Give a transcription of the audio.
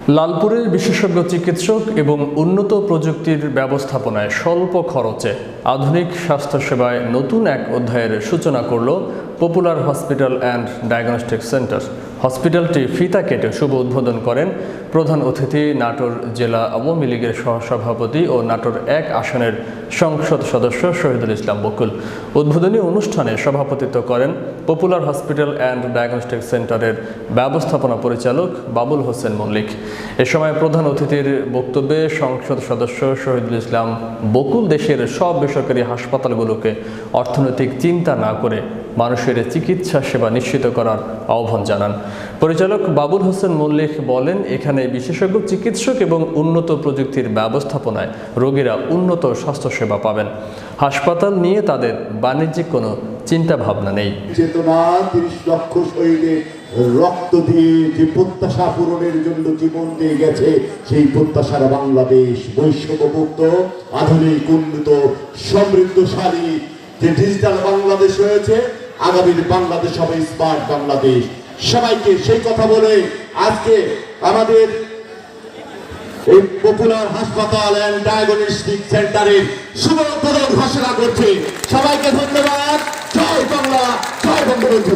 লালপুরের বিশেষজ্ঞ চিকিৎসক এবং উন্নত প্রযুক্তির ব্যবস্থাপনায় স্বল্প খরচে আধুনিক স্বাস্থ্যসেবায় নতুন এক অধ্যায়ের সূচনা করল popular hospital and diagnostic center. হসপিটালটি ফিতা কেটে শুভ উদ্বোধন করেন প্রধান অতিথি নাটোর জেলা আওয়ামী লীগের সহসভাপতি ও নাটোর ১ আসনের সংসদ সদস্য শহীদুল ইসলাম বকুল। উদ্বোধনী অনুষ্ঠানে সভাপতিত্ব করেন পপুলার হসপিটাল অ্যান্ড ডায়াগনস্টিক সেন্টারের ব্যবস্থাপনা পরিচালক বাবুল হোসেন মল্লিক। এ সময় প্রধান অতিথির বক্তব্যে সংসদ সদস্য শহীদুল ইসলাম বকুল দেশের সব বেসরকারি হাসপাতালগুলোকে অর্থনৈতিক চিন্তা না করে মানুষের চিকিৎসা সেবা নিশ্চিত করার আহ্বান জানান। পরিচালক বাবুল হোসেন মল্লিক বলেন, এখানে বিশেষজ্ঞ চিকিৎসক এবং উন্নত প্রযুক্তির ব্যবস্থাপনায় রোগীরা উন্নত স্বাস্থ্যসেবা পাবেন। হাসপাতাল নিয়ে তাদের বাণিজ্যিক কোনো চিন্তা ভাবনা নেই। চেতনা ৩০ লক্ষ শহীদের রক্ত দিয়ে যে প্রত্যাশা পূরণের জন্য জীবন দিয়ে গেছে, সেই প্রত্যাশার বাংলাদেশ বৈষম্যমুক্ত, আধুনিক, উন্নত, সমৃদ্ধশালী যে ডিজিটাল বাংলাদেশ হয়েছে, আগামীর বাংলাদেশ হবে স্মার্ট বাংলাদেশ। সবাইকে সেই কথা বলে আজকে আমাদের এই পপুলার হাসপাতাল অ্যান্ড ডায়াগনস্টিক সেন্টারের শুভ উদ্বোধন ঘোষণা করছে। সবাইকে ধন্যবাদ। জয় বাংলা, জয় বঙ্গবন্ধু।